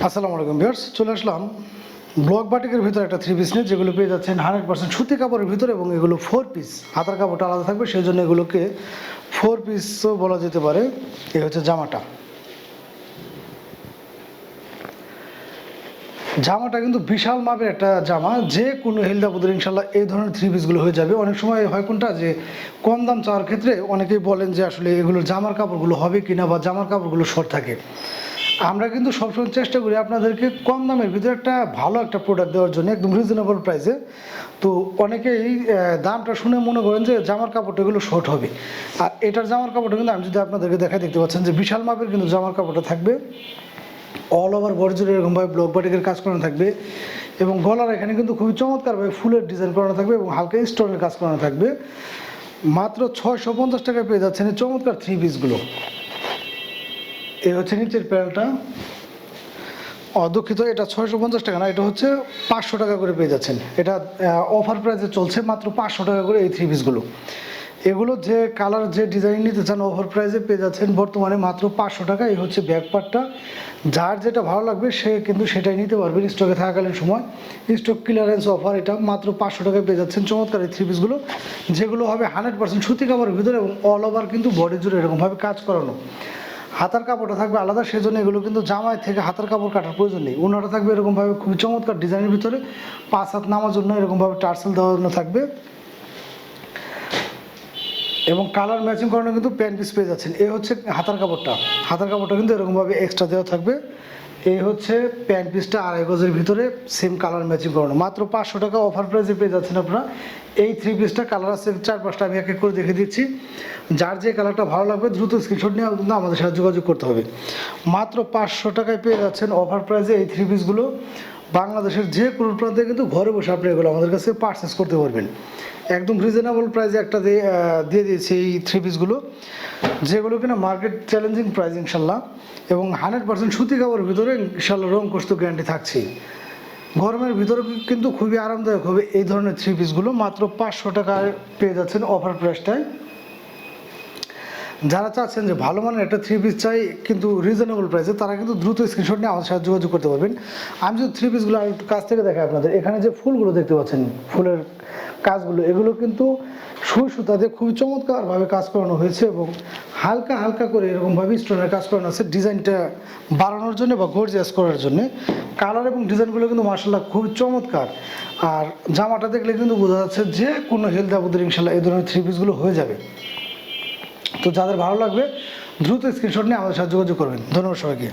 আসসালামু আলাইকুম ভিউয়ার্স, চলে আসলাম ব্লক বাটিকের ভিতরে একটা থ্রি পিস নিয়ে, যেগুলো পেয়ে যাচ্ছেন 100% সুতি কাপড়ের ভিতরে এবং এগুলো 4 পিস। হাতার কাপড়টা আলাদা থাকবে, সেই জন্য এগুলোকে 4 পিসও বলা যেতে পারে। এই হচ্ছে জামাটা কিন্তু বিশাল মাপের একটা জামা, যে কোনো হেলদাপুদের ইনশাল্লাহ এই ধরনের থ্রি পিসগুলো হয়ে যাবে। অনেক সময় হয় কোনটা, যে কম দাম চাওয়ার ক্ষেত্রে অনেকেই বলেন যে আসলে এগুলোর জামার কাপড়গুলো হবে কিনা বা জামার কাপড়গুলো শর্ট থাকে। আমরা কিন্তু সবসময় চেষ্টা করি আপনাদেরকে কম দামের ভিতরে একটা ভালো একটা প্রোডাক্ট দেওয়ার জন্য, একদম রিজনেবল প্রাইসে। তো অনেকেই দামটা শুনে মনে করেন যে জামার কাপড়টা এগুলো শর্ট হবে, আর এটার জামার কাপড়টা কিন্তু আমি যদি আপনাদেরকে দেখাই, দেখতে পাচ্ছেন যে বিশাল মাপের কিন্তু জামার কাপড়টা থাকবে। অল ওভার বডি জুড়ে এরকমভাবে ব্লক বাটিকের কাজ করানো থাকবে এবং গলার এখানে কিন্তু খুবই চমৎকারভাবে ফুলের ডিজাইন করানো থাকবে এবং হালকা স্টোনের কাজ করানো থাকবে। মাত্র 650 টাকায় পেয়ে যাচ্ছেন এই চমৎকার থ্রি পিসগুলো। এই হচ্ছে নিচের প্যানেলটা। দুঃখিত, এটা 650 টাকা না, এটা হচ্ছে 500 টাকা করে পেয়ে যাচ্ছেন। এটা অফার প্রাইসে চলছে, মাত্র 500 টাকা করে এই থ্রি পিসগুলো। এগুলো যে কালার যে ডিজাইন নিতে চান অফার প্রাইসে পেয়ে যাচ্ছেন বর্তমানে মাত্র 500 টাকা। এই হচ্ছে ব্যাক পার্টটা। যার যেটা ভালো লাগবে সে কিন্তু সেটাই নিতে পারবেন স্টকে থাকাকালীন সময়। স্টক ক্লিয়ারেন্স অফার, এটা মাত্র 500 টাকায় পেয়ে যাচ্ছেন চমৎকার এই থ্রি পিসগুলো, যেগুলো হবে 100% সুতি কাপড়ের ভিতরে এবং অল ওভার কিন্তু বডি জুড়ে এরকমভাবে কাজ করানো। হাতার কাপড়টা থাকবে আলাদা, সেজন্য এগুলো কিন্তু জামায় থেকে হাতার কাপড় কাটার প্রয়োজন নেই। ওনাটা থাকবে এরকমভাবে খুবই চমৎকার ডিজাইনের ভিতরে, 5 হাত নামার জন্য এরকমভাবে টার্সেল দেওয়ার জন্য থাকবে এবং কালার ম্যাচিং করানো কিন্তু প্যান্ট পিস পেয়ে যাচ্ছেন। এই হচ্ছে হাতার কাপড়টা কিন্তু এরকমভাবে এক্সট্রা দেওয়া থাকবে। এই হচ্ছে প্যান্ট পিসটা 2.5 গজের ভিতরে সেম কালার ম্যাচিং করানো, মাত্র 500 টাকা অফার প্রাইসে পেয়ে যাচ্ছেন আপনারা। এই থ্রি পিসটা কালার আছে 4-5টা, আমি এক এক করে দেখে দিচ্ছি। যার যে কালারটা ভালো লাগবে দ্রুত স্ক্রিনশট নিয়ে কিন্তু আমাদের সাথে যোগাযোগ করতে হবে। মাত্র 500 টাকায় পেয়ে যাচ্ছেন অফার প্রাইসে এই থ্রি পিসগুলো। বাংলাদেশের যে কোনো প্রান্তে কিন্তু ঘরে বসে আপনি এগুলো আমাদের কাছে পারচেস করতে পারবেন। একদম রিজনেবল প্রাইসে একটা দিয়ে দিয়েছি এই থ্রি পিসগুলো, যেগুলো কিনা মার্কেট চ্যালেঞ্জিং প্রাইস ইনশাল্লাহ, এবং 100% সুতি কাপড়ের ভিতরে ইনশাল্লাহ রং কষ্ট গ্যারান্টি থাকছেই। গরমের ভিতরে কিন্তু খুবই আরামদায়ক হবে এই ধরনের থ্রি পিসগুলো। মাত্র 500 টাকায় পেয়ে যাচ্ছেন অফার প্রাইসটায়। যারা চাচ্ছেন যে ভালো মানের একটা থ্রি পিস চাই কিন্তু রিজনেবল প্রাইসে, তারা কিন্তু দ্রুত স্ক্রিনশট নিয়ে আমাদের সাথে যোগাযোগ করতে পারবেন। আমি যদি থ্রি পিসগুলো আর একটু কাছ থেকে দেখাই আপনাদের, এখানে যে ফুলগুলো দেখতে পাচ্ছেন, ফুলের কাজগুলো, এগুলো কিন্তু সুই সুতা দিয়ে খুবই চমৎকারভাবে কাজ করানো হয়েছে এবং হালকা হালকা করে এরকমভাবে স্টোনের কাজ করানো আছে ডিজাইনটা বাড়ানোর জন্য বা গর্জিয়াস করার জন্য। কালার এবং ডিজাইনগুলো কিন্তু মার্শাল্লাহ খুবই চমৎকার। আর জামাটা দেখলে কিন্তু বোঝা যাচ্ছে যে কোনো হেলদি আপুদের ইনশাল্লাহ এই ধরনের থ্রি পিসগুলো হয়ে যাবে। তো যাদের ভালো লাগবে দ্রুত স্ক্রিনশট নিয়ে আমাদের সাথে যোগাযোগ করবেন। ধন্যবাদ সবাইকে।